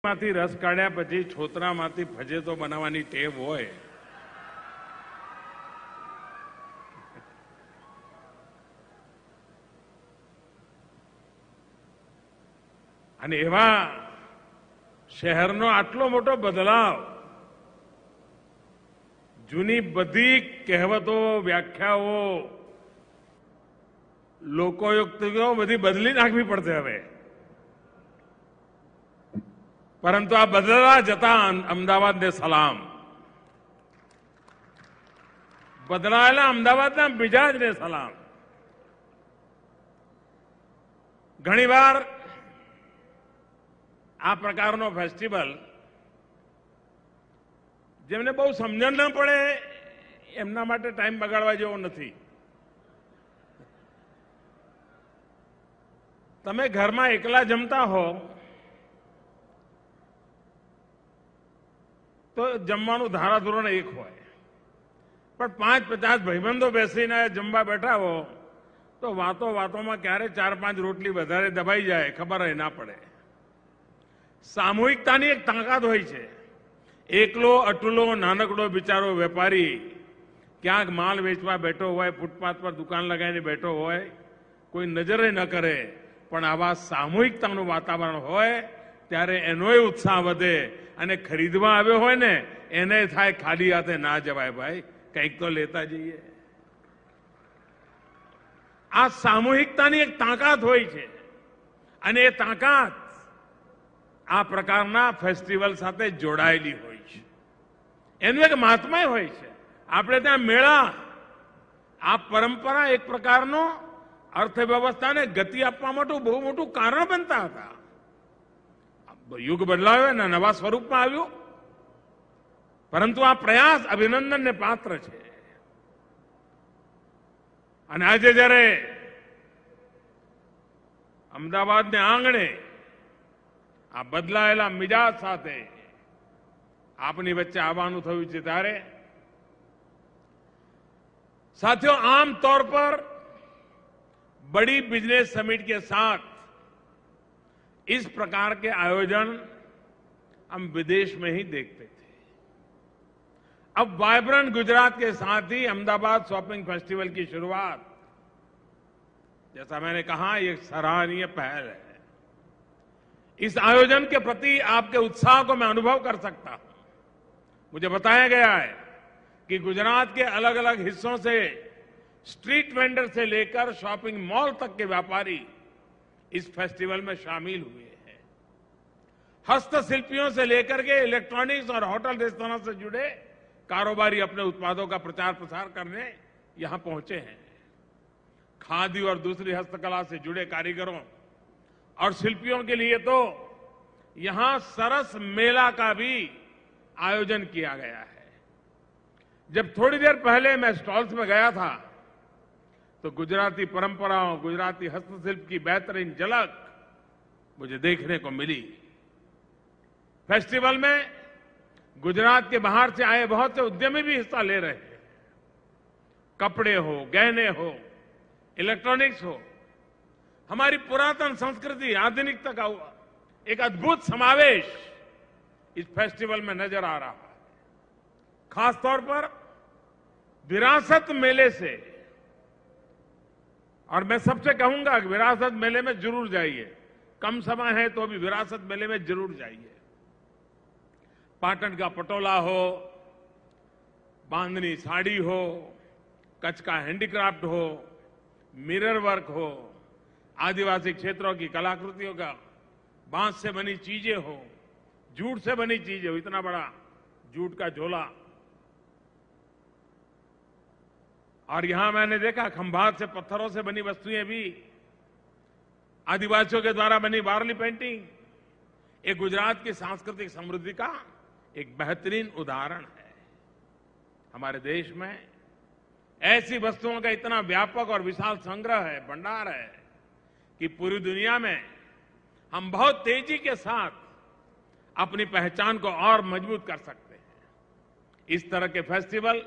માંથી રસ કાઢ્યા પછી છોતરામાંથી ફજેતો બનાવવાની ટેવ હોય અને એવા શહેરનો આટલો મોટો બદલાવ જૂની બધી કહેવતો વ્યાખ્યાઓ લોકોયુક્તિઓ બધી બદલી નાખવી પડશે હવે પરંતુ આ બદલવા જતા અમદાવાદને સલામ બદલાયેલા અમદાવાદના મિજાજને સલામ ઘણીવાર આ પ્રકારનો ફેસ્ટિવલ જેમને બહુ સમજણ ન પડે એમના માટે ટાઈમ બગાડવા જેવો નથી તમે ઘરમાં એકલા જમતા હો તો જમવાનું ધારાધોરણ એક હોય પણ 5-50 ભાઈબંધો બેસીને જમવા બેઠા હો તો વાતો વાતોમાં ક્યારે 4-5 રોટલી વધારે દબાઈ જાય ખબર ના પડે સામૂહિકતાની એક તાકાત હોય છે એકલો અટલો નાનકડો બિચારો વેપારી ક્યાંક માલ વેચવા બેઠો હોય ફૂટપાથ પર દુકાન લગાવીને બેઠો હોય કોઈ નજરે ન કરે પણ આવા સામૂહિકતાનું વાતાવરણ હોય ત્યારે એનોય ઉત્સાહ વધે અને ખરીદવા આવ્યો હોય ને એને થાય ખાલી હાથે ના જવાય ભાઈ કંઈક તો લેતા જઈએ આ સામૂહિકતાની એક તાકાત હોય છે અને એ તાકાત આ પ્રકારના ફેસ્ટિવલ સાથે જોડાયેલી હોય છે એનું એક મહાત્મય હોય છે આપણે ત્યાં મેળા આ પરંપરા એક પ્રકારનો અર્થવ્યવસ્થાને ગતિ આપવા માટે બહુ મોટું કારણ બનતા હતા યુગ બદલાયો ને નવા સ્વરૂપમાં આવ્યું પરંતુ આ પ્રયાસ અભિનંદનને પાત્ર છે અને આજે જ્યારે અમદાવાદને આંગણે આ બદલાયેલા મિજાજ સાથે આપની વચ્ચે આવવાનું થયું છે ત્યારે साथियों आमतौर पर बड़ी बिजनेस समिट के साथ इस प्रकार के आयोजन हम विदेश में ही देखते थे अब वाइब्रेंट गुजरात के साथ ही अहमदाबाद शॉपिंग फेस्टिवल की शुरुआत जैसा मैंने कहा ये सराहनीय पहल है इस आयोजन के प्रति आपके उत्साह को मैं अनुभव कर सकता हूं मुझे बताया गया है कि गुजरात के अलग अलग हिस्सों से स्ट्रीट वेंडर से लेकर शॉपिंग मॉल तक के व्यापारी इस फेस्टिवल में शामिल हुए हैं हस्तशिल्पियों से लेकर के इलेक्ट्रॉनिक्स और होटल रेस्तरां से जुड़े कारोबारी अपने उत्पादों का प्रचार प्रसार करने यहां पहुंचे हैं खादी और दूसरी हस्तकला से जुड़े कारीगरों और शिल्पियों के लिए तो यहां सरस मेला का भी आयोजन किया गया है जब थोड़ी देर पहले मैं स्टॉल्स में गया था तो गुजराती परंपराओं गुजराती हस्तशिल्प की बेहतरीन झलक मुझे देखने को मिली फेस्टिवल में गुजरात के बाहर से आए बहुत से उद्यमी भी हिस्सा ले रहे हैं कपड़े हो गहने हो इलेक्ट्रॉनिक्स हो हमारी पुरातन संस्कृति आधुनिकता का एक अद्भुत समावेश इस फेस्टिवल में नजर आ रहा है खासतौर पर विरासत मेले से और मैं सबसे कहूंगा कि विरासत मेले में जरूर जाइए कम समय है तो भी विरासत मेले में जरूर जाइए पाटन का पटोला हो बांधनी साड़ी हो कच्छ का हैंडीक्राफ्ट हो मिरर वर्क हो आदिवासी क्षेत्रों की कलाकृतियों का बांस से बनी चीजें हो जूट से बनी चीजें हो इतना बड़ा जूट का झोला और यहां मैंने देखा खंभात से पत्थरों से बनी वस्तुएं भी आदिवासियों के द्वारा बनी वारली पेंटिंग ये गुजरात की सांस्कृतिक समृद्धि का एक बेहतरीन उदाहरण है हमारे देश में ऐसी वस्तुओं का इतना व्यापक और विशाल संग्रह है भंडार है कि पूरी दुनिया में हम बहुत तेजी के साथ अपनी पहचान को और मजबूत कर सकते हैं इस तरह के फेस्टिवल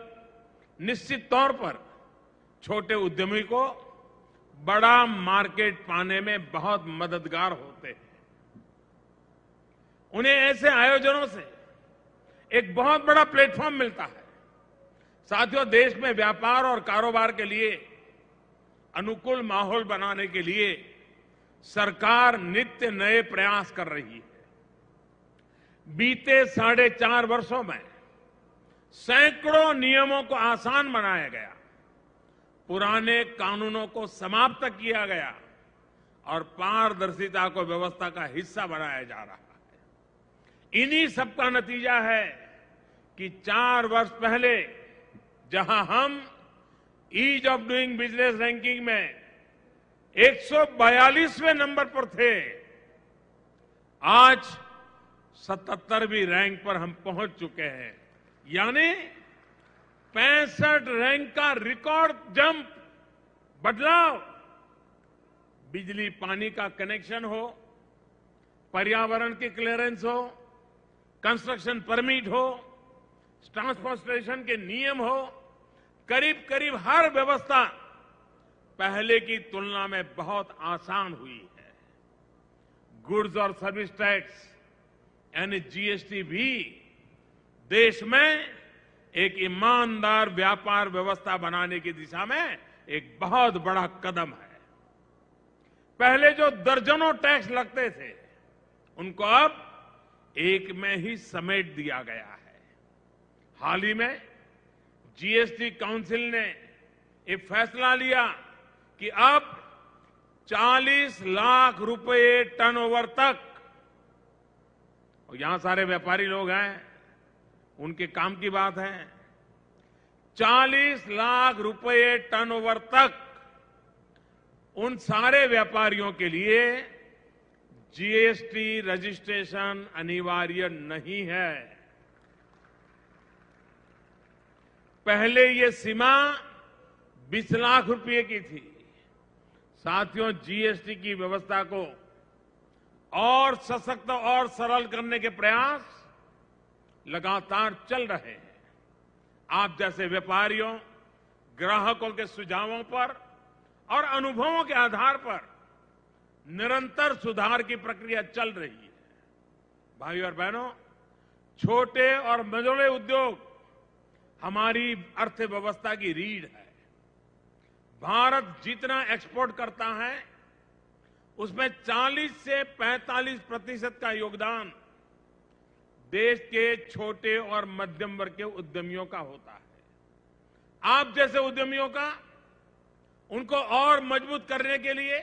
निश्चित तौर पर छोटे उद्यमी को बड़ा मार्केट पाने में बहुत मददगार होते हैं। उन्हें ऐसे आयोजनों से एक बहुत बड़ा प्लेटफॉर्म मिलता है। साथियों, देश में व्यापार और कारोबार के लिए अनुकूल माहौल बनाने के लिए सरकार नित्य नए प्रयास कर रही है। बीते 4.5 वर्षों में सैकड़ों नियमों को आसान बनाया गया, पुराने कानूनों को समाप्त किया गया और पारदर्शिता को व्यवस्था का हिस्सा बनाया जा रहा है। इन्हीं सबका नतीजा है कि 4 वर्ष पहले जहां हम ease of doing business ranking में 142वें नंबर पर थे, आज 77वीं रैंक पर हम पहुंच चुके हैं। यानी 65 रैंक का रिकॉर्ड जंप, बदलाव। बिजली पानी का कनेक्शन हो, पर्यावरण की क्लियरेंस हो, कंस्ट्रक्शन परमिट हो, ट्रांसपोर्टेशन के नियम हो, करीब करीब हर व्यवस्था पहले की तुलना में बहुत आसान हुई है। गुड्स और सर्विस टैक्स यानी जीएसटी भी देश में एक ईमानदार व्यापार व्यवस्था बनाने की दिशा में एक बहुत बड़ा कदम है। पहले जो दर्जनों टैक्स लगते थे, उनको अब एक में ही समेट दिया गया है। हाल ही में जीएसटी काउंसिल ने एक फैसला लिया कि अब 40 लाख रुपए टर्नओवर तक, और यहां सारे व्यापारी लोग हैं, उनके काम की बात है, 40 लाख रुपए टर्नओवर तक उन सारे व्यापारियों के लिए जीएसटी रजिस्ट्रेशन अनिवार्य नहीं है। पहले ये सीमा 20 लाख रुपए की थी। साथियों, जीएसटी की व्यवस्था को और सशक्त और सरल करने के प्रयास लगातार चल रहे हैं। आप जैसे व्यापारियों, ग्राहकों के सुझावों पर और अनुभवों के आधार पर निरंतर सुधार की प्रक्रिया चल रही है। भाइयों और बहनों, छोटे और मझोले उद्योग हमारी अर्थव्यवस्था की रीढ़ है। भारत जितना एक्सपोर्ट करता है, उसमें 40 से 45% का योगदान देश के छोटे और मध्यम वर्ग के उद्यमियों का होता है। आप जैसे उद्यमियों का, उनको और मजबूत करने के लिए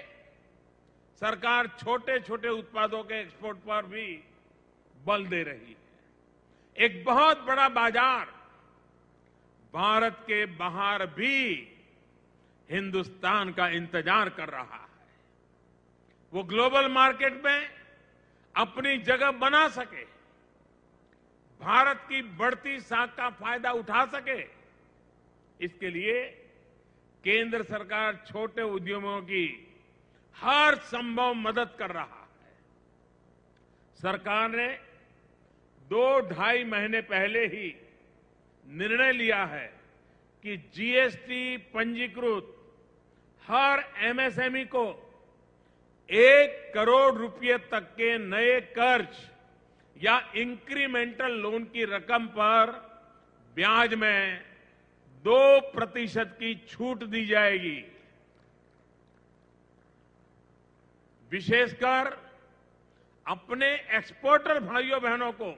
सरकार छोटे छोटे उत्पादों के एक्सपोर्ट पर भी बल दे रही है। एक बहुत बड़ा बाजार भारत के बाहर भी हिंदुस्तान का इंतजार कर रहा है। वो ग्लोबल मार्केट में अपनी जगह बना सके, भारत की बढ़ती साख का फायदा उठा सके, इसके लिए केंद्र सरकार छोटे उद्यमियों की हर संभव मदद कर रहा है। सरकार ने 2-2.5 महीने पहले ही निर्णय लिया है कि जीएसटी पंजीकृत हर एमएसएमई को 1 करोड़ रुपए तक के नए कर्ज या इंक्रीमेंटल लोन की रकम पर ब्याज में 2% की छूट दी जाएगी। विशेषकर अपने एक्सपोर्टर भाइयों बहनों को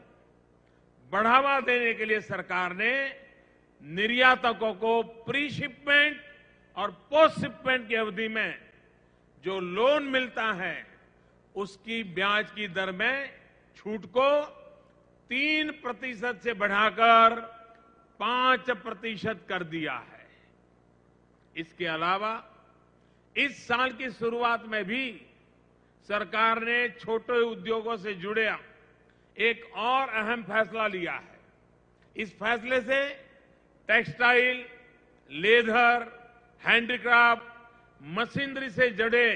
बढ़ावा देने के लिए सरकार ने निर्यातकों को प्री शिपमेंट और पोस्ट शिपमेंट की अवधि में जो लोन मिलता है, उसकी ब्याज की दर में छूट को 3% से बढ़ाकर 5% कर दिया है। इसके अलावा इस साल की शुरुआत में भी सरकार ने छोटे उद्योगों से जुड़े एक और अहम फैसला लिया है। इस फैसले से टेक्सटाइल, लेदर, हैंडीक्राफ्ट, मशीनरी से जुड़े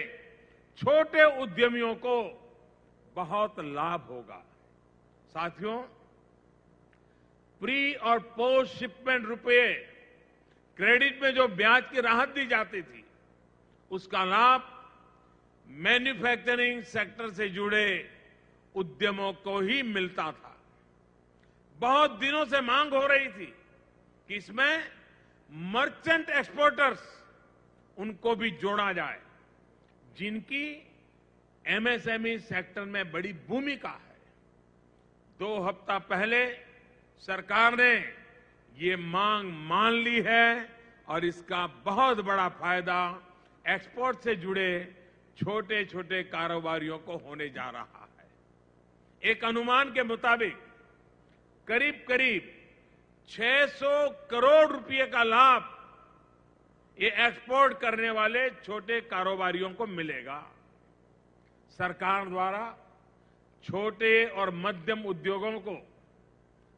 छोटे उद्यमियों को बहुत लाभ होगा। साथियों, प्री और पोस्ट शिपमेंट रुपए क्रेडिट में जो ब्याज की राहत दी जाती थी, उसका लाभ मैन्युफैक्चरिंग सेक्टर से जुड़े उद्यमों को ही मिलता था। बहुत दिनों से मांग हो रही थी कि इसमें मर्चेंट एक्सपोर्टर्स उनको भी जोड़ा जाए, जिनकी एमएसएमई सेक्टर में बड़ी भूमिका है। 2 हफ्ता पहले सरकार ने ये मांग मान ली है और इसका बहुत बड़ा फायदा एक्सपोर्ट से जुड़े छोटे छोटे कारोबारियों को होने जा रहा है। एक अनुमान के मुताबिक करीब करीब 600 करोड़ रुपए का लाभ ये एक्सपोर्ट करने वाले छोटे कारोबारियों को मिलेगा। सरकार द्वारा छोटे और मध्यम उद्योगों को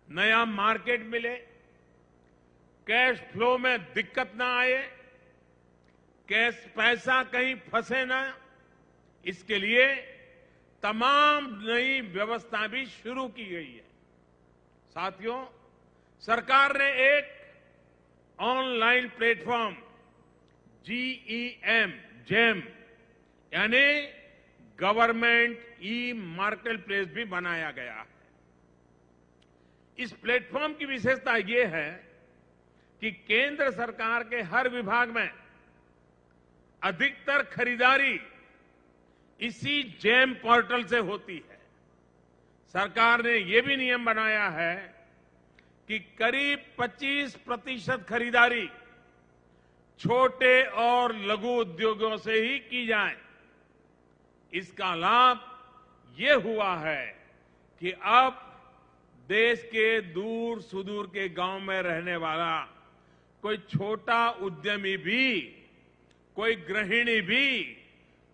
नया मार्केट मिले, कैश फ्लो में दिक्कत ना आए, कैश पैसा कहीं फंसे ना, इसके लिए तमाम नई व्यवस्था भी शुरू की गई है। साथियों, सरकार ने एक ऑनलाइन प्लेटफॉर्म जेम यानी गवर्नमेंट ई मार्केट प्लेस भी बनाया गया है। इस प्लेटफॉर्म की विशेषता यह है कि केंद्र सरकार के हर विभाग में अधिकतर खरीदारी इसी जेम पोर्टल से होती है। सरकार ने यह भी नियम बनाया है कि करीब 25% खरीदारी छोटे और लघु उद्योगों से ही की जाए। इसका लाभ ये हुआ है कि अब देश के दूर सुदूर के गांव में रहने वाला कोई छोटा उद्यमी भी, कोई गृहिणी भी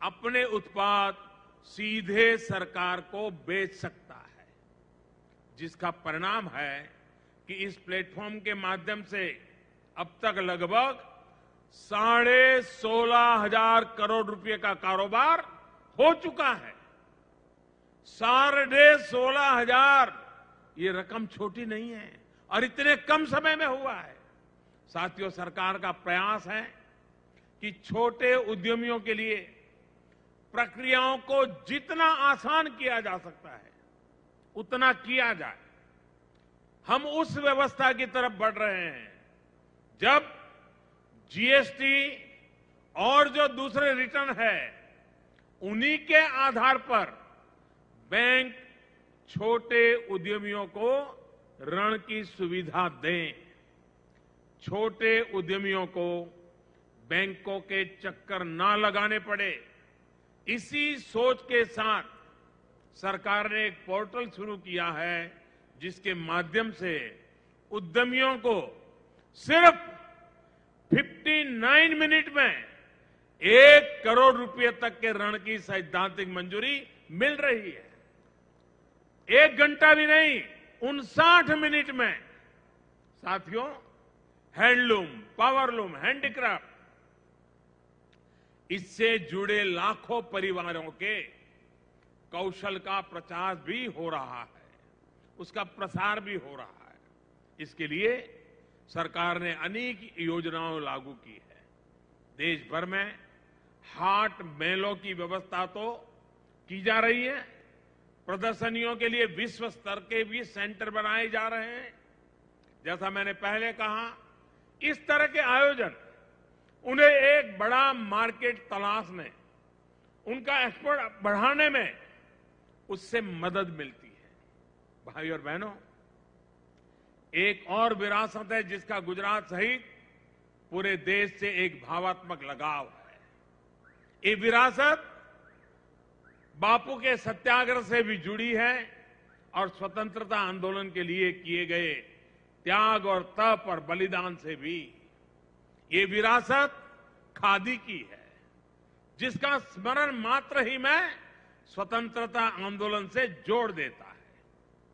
अपने उत्पाद सीधे सरकार को बेच सकता है, जिसका परिणाम है कि इस प्लेटफॉर्म के माध्यम से अब तक लगभग 16,500 करोड़ रुपए का कारोबार हो चुका है। 16,500 ये रकम छोटी नहीं है और इतने कम समय में हुआ है। साथियों, सरकार का प्रयास है कि छोटे उद्यमियों के लिए प्रक्रियाओं को जितना आसान किया जा सकता है उतना किया जाए। हम उस व्यवस्था की तरफ बढ़ रहे हैं जब जीएसटी और जो दूसरे रिटर्न है उन्हीं के आधार पर बैंक छोटे उद्यमियों को ऋण की सुविधा दें। छोटे उद्यमियों को बैंकों के चक्कर ना लगाने पड़े, इसी सोच के साथ सरकार ने एक पोर्टल शुरू किया है जिसके माध्यम से उद्यमियों को सिर्फ 59 मिनट में 1 करोड़ रुपए तक के ऋण की सैद्धांतिक मंजूरी मिल रही है। 1 घंटा भी नहीं, 59 मिनट में। साथियों, हैंडलूम, पावरलूम, हैंडीक्राफ्ट, इससे जुड़े लाखों परिवारों के कौशल का प्रचार भी हो रहा है, उसका प्रसार भी हो रहा है। इसके लिए सरकार ने अनेक योजनाएं लागू की है। देश भर में हाट मेलों की व्यवस्था तो की जा रही है, प्रदर्शनियों के लिए विश्व स्तर के भी सेंटर बनाए जा रहे हैं। जैसा मैंने पहले कहा, इस तरह के आयोजन उन्हें एक बड़ा मार्केट तलाशने, उनका एक्सपोर्ट बढ़ाने में उससे मदद मिलती है। भाई और बहनों, एक और विरासत है जिसका गुजरात सहित पूरे देश से एक भावात्मक लगाव है। ये विरासत बापू के सत्याग्रह से भी जुड़ी है और स्वतंत्रता आंदोलन के लिए किए गए त्याग और तप और बलिदान से भी। ये विरासत खादी की है, जिसका स्मरण मात्र ही में स्वतंत्रता आंदोलन से जोड़ देता है।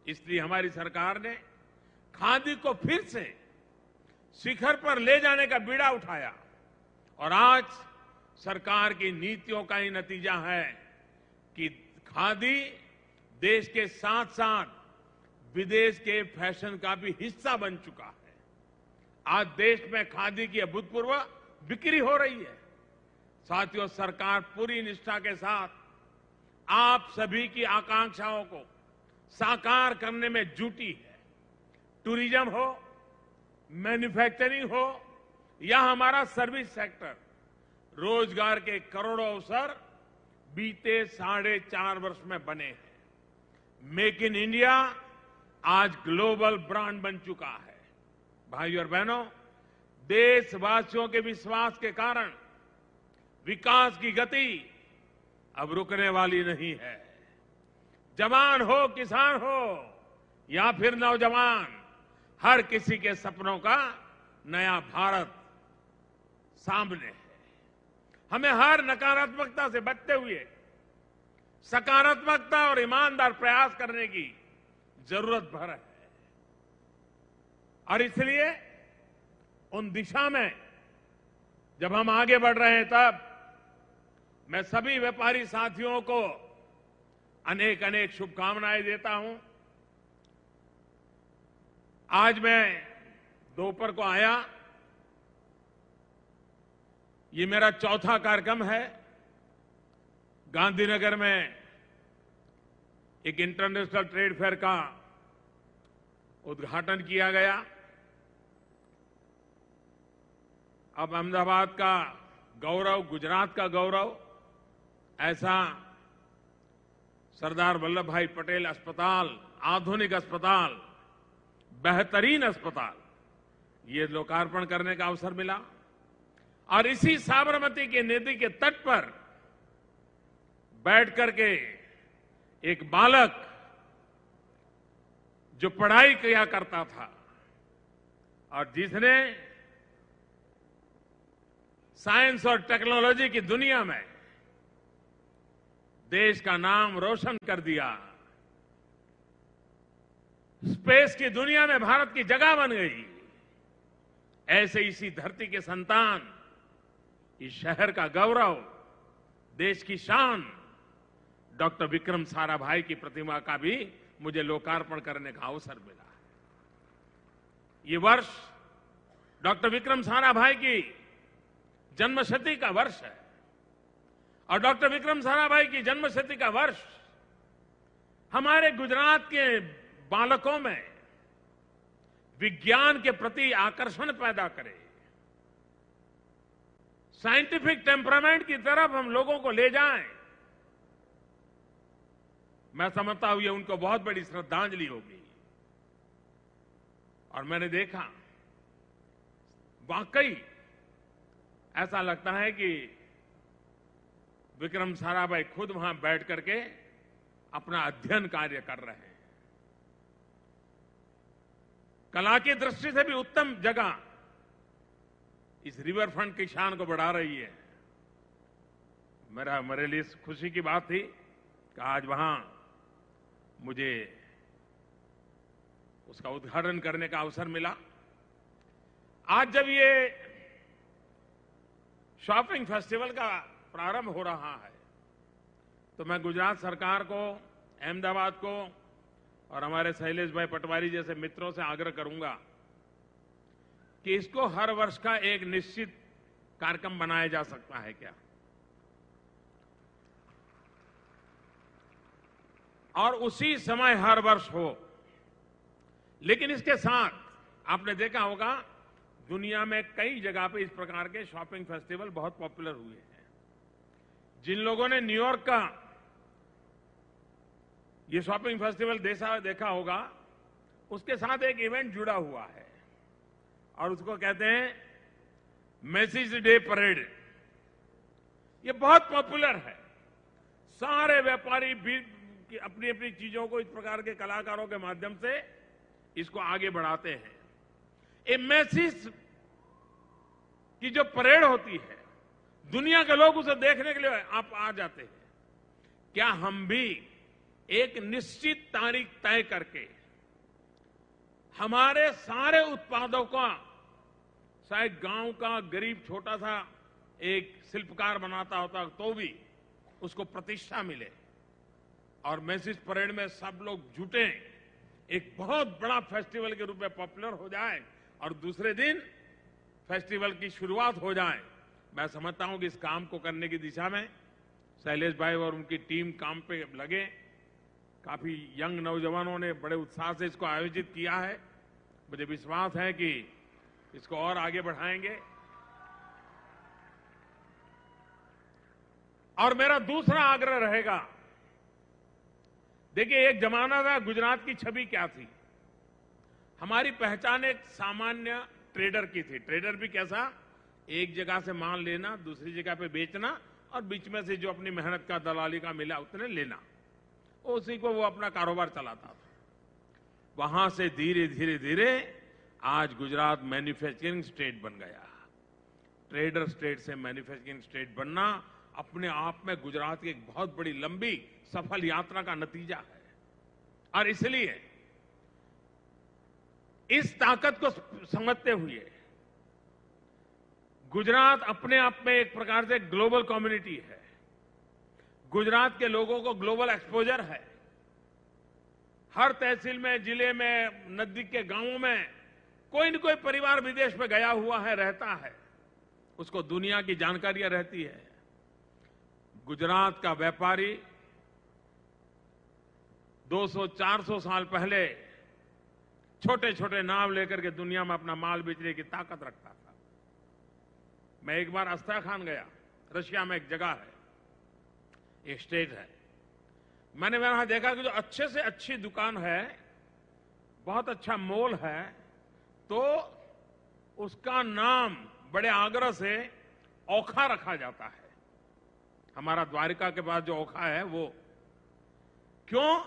इसलिए हमारी सरकार ने खादी को फिर से शिखर पर ले जाने का बीड़ा उठाया और आज सरकार की नीतियों का ही नतीजा है कि खादी देश के साथ साथ विदेश के फैशन का भी हिस्सा बन चुका है। आज देश में खादी की अभूतपूर्व बिक्री हो रही है। साथियों, सरकार पूरी निष्ठा के साथ आप सभी की आकांक्षाओं को साकार करने में जुटी है। टूरिज्म हो, मैन्युफैक्चरिंग हो या हमारा सर्विस सेक्टर, रोजगार के करोड़ों अवसर बीते 4.5 वर्ष में बने हैं। मेक इन इंडिया आज ग्लोबल ब्रांड बन चुका है। भाइयों और बहनों, देशवासियों के विश्वास के कारण विकास की गति अब रुकने वाली नहीं है। जवान हो, किसान हो या फिर नौजवान, हर किसी के सपनों का नया भारत सामने है। हमें हर नकारात्मकता से बचते हुए सकारात्मकता और ईमानदार प्रयास करने की जरूरत भर है। और इसलिए उन दिशा में जब हम आगे बढ़ रहे हैं, तब मैं सभी व्यापारी साथियों को अनेक अनेक शुभकामनाएं देता हूं। आज मैं दोपहर को आया, ये मेरा चौथा कार्यक्रम है। गांधीनगर में एक इंटरनेशनल ट्रेड फेयर का उद्घाटन किया गया। अब अहमदाबाद का गौरव, गुजरात का गौरव, ऐसा सरदार वल्लभ भाई पटेल अस्पताल, आधुनिक अस्पताल, बेहतरीन अस्पताल, ये लोकार्पण करने का अवसर मिला। और इसी साबरमती की नदी के तट पर बैठ करके एक बालक जो पढ़ाई किया करता था और जिसने साइंस और टेक्नोलॉजी की दुनिया में देश का नाम रोशन कर दिया, स्पेस की दुनिया में भारत की जगह बन गई, ऐसे इसी धरती के संतान, इस शहर का गौरव, देश की शान, डॉक्टर विक्रम साराभाई की प्रतिमा का भी मुझे लोकार्पण करने का अवसर मिला। ये वर्ष डॉक्टर विक्रम साराभाई की जन्मशती का वर्ष है और डॉक्टर विक्रम साराभाई की जन्मशती का वर्ष हमारे गुजरात के बालकों में विज्ञान के प्रति आकर्षण पैदा करे, साइंटिफिक टेम्परामेंट की तरफ हम लोगों को ले जाएं। मैं समझता हूं ये उनको बहुत बड़ी श्रद्धांजलि होगी। और मैंने देखा, वाकई ऐसा लगता है कि विक्रम साराभाई खुद वहां बैठ करके अपना अध्ययन कार्य कर रहे हैं। कला की दृष्टि से भी उत्तम जगह इस रिवर फ्रंट की शान को बढ़ा रही है। मेरे लिए खुशी की बात थी कि आज वहां मुझे उसका उद्घाटन करने का अवसर मिला। आज जब ये शॉपिंग फेस्टिवल का प्रारंभ हो रहा है, तो मैं गुजरात सरकार को, अहमदाबाद को और हमारे शैलेश भाई पटवारी जैसे मित्रों से आग्रह करूंगा कि इसको हर वर्ष का एक निश्चित कार्यक्रम बनाया जा सकता है क्या, और उसी समय हर वर्ष हो। लेकिन इसके साथ आपने देखा होगा दुनिया में कई जगह पे इस प्रकार के शॉपिंग फेस्टिवल बहुत पॉपुलर हुए हैं। जिन लोगों ने न्यूयॉर्क का ये शॉपिंग फेस्टिवल देखा होगा, उसके साथ एक इवेंट जुड़ा हुआ है और उसको कहते हैं मैसीज डे परेड। ये बहुत पॉपुलर है। सारे व्यापारी भी अपनी अपनी चीजों को इस प्रकार के कलाकारों के माध्यम से इसको आगे बढ़ाते हैं। ये मैसीज की जो परेड होती है, दुनिया के लोग उसे देखने के लिए आप आ जाते हैं। क्या हम भी एक निश्चित तारीख तय करके हमारे सारे उत्पादों का, शायद गांव का गरीब छोटा सा एक शिल्पकार बनाता होता तो भी उसको प्रतिष्ठा मिले और मैसीज परेड में सब लोग जुटे, एक बहुत बड़ा फेस्टिवल के रूप में पॉपुलर हो जाए और दूसरे दिन फेस्टिवल की शुरुआत हो जाए। मैं समझता हूं कि इस काम को करने की दिशा में शैलेश भाई और उनकी टीम काम पे लगे। काफी यंग नौजवानों ने बड़े उत्साह से इसको आयोजित किया है। मुझे विश्वास है कि इसको और आगे बढ़ाएंगे। और मेरा दूसरा आग्रह रहेगा, देखिए एक जमाना था गुजरात की छवि क्या थी। हमारी पहचान एक सामान्य ट्रेडर की थी। ट्रेडर भी कैसा, एक जगह से माल लेना, दूसरी जगह पे बेचना और बीच में से जो अपनी मेहनत का दलाली का मिला उतने लेना, उसी को वो अपना कारोबार चलाता था। वहां से धीरे धीरे धीरे आज गुजरात मैन्युफैक्चरिंग स्टेट बन गया। ट्रेडर स्टेट से मैन्युफैक्चरिंग स्टेट बनना अपने आप में गुजरात की एक बहुत बड़ी लंबी सफल यात्रा का नतीजा है। और इसलिए इस ताकत को समझते हुए गुजरात अपने आप में एक प्रकार से ग्लोबल कम्युनिटी है। गुजरात के लोगों को ग्लोबल एक्सपोजर है। हर तहसील में, जिले में, नजदीक के गांवों में कोई न कोई परिवार विदेश में गया हुआ है, रहता है, उसको दुनिया की जानकारियां रहती है। गुजरात का व्यापारी 200-400 साल पहले छोटे छोटे नाव लेकर के दुनिया में अपना माल बेचने की ताकत रखता था। मैं एक बार अस्ट्राखान गया, रशिया में एक जगह है, एक स्टेट है। मैंने वहां देखा कि जो अच्छे से अच्छी दुकान है, बहुत अच्छा मॉल है, तो उसका नाम बड़े आग्रह से ओखा रखा जाता है। हमारा द्वारिका के पास जो ओखा है वो, क्यों?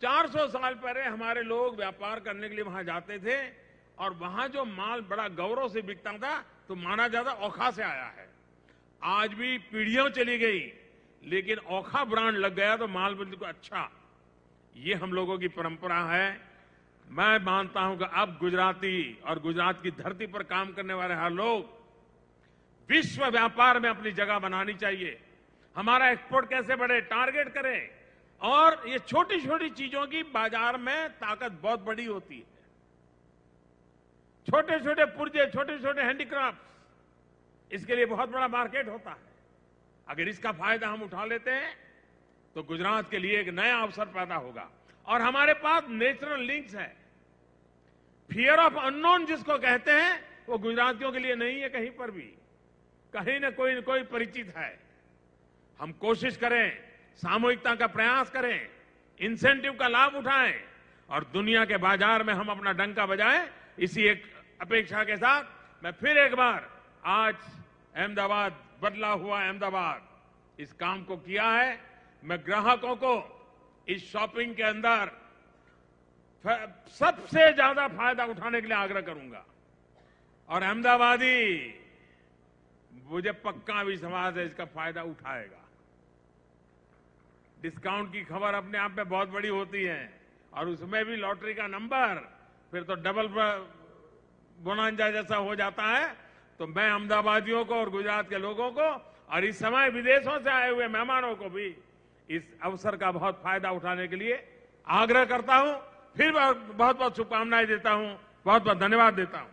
400 साल पहले हमारे लोग व्यापार करने के लिए वहां जाते थे और वहां जो माल बड़ा गौरव से बिकता था तो माना जाता ओखा से आया है। आज भी पीढ़ियों चली गई, लेकिन ओखा ब्रांड लग गया तो माल बिल्कुल अच्छा। ये हम लोगों की परंपरा है। मैं मानता हूं कि अब गुजराती और गुजरात की धरती पर काम करने वाले हर लोग विश्व व्यापार में अपनी जगह बनानी चाहिए। हमारा एक्सपोर्ट कैसे बढ़े, टारगेट करें। और ये छोटी छोटी चीजों की बाजार में ताकत बहुत बड़ी होती है। छोटे छोटे पुर्जे, छोटे छोटे हैंडीक्राफ्ट, इसके लिए बहुत बड़ा मार्केट होता है। अगर इसका फायदा हम उठा लेते हैं तो गुजरात के लिए एक नया अवसर पैदा होगा। और हमारे पास नेचुरल लिंक्स है। फियर ऑफ अननोन जिसको कहते हैं वो गुजरातियों के लिए नहीं है। कहीं पर भी कहीं न कोई परिचित है। हम कोशिश करें, सामूहिकता का प्रयास करें, इंसेंटिव का लाभ उठाएं और दुनिया के बाजार में हम अपना डंका बजाएं। इसी एक अपेक्षा के साथ मैं फिर एक बार आज अहमदाबाद, बदला हुआ अहमदाबाद, इस काम को किया है। मैं ग्राहकों को इस शॉपिंग के अंदर सबसे ज्यादा फायदा उठाने के लिए आग्रह करूंगा। और अहमदाबादी, मुझे पक्का विश्वास है, इसका फायदा उठाएगा। डिस्काउंट की खबर अपने आप में बहुत बड़ी होती है और उसमें भी लॉटरी का नंबर फिर तो डबल बोनांजा जैसा हो जाता है। तो मैं अहमदाबादियों को और गुजरात के लोगों को और इस समय विदेशों से आए हुए मेहमानों को भी इस अवसर का बहुत फायदा उठाने के लिए आग्रह करता हूं। फिर बहुत बहुत शुभकामनाएं देता हूं, बहुत बहुत धन्यवाद देता हूं।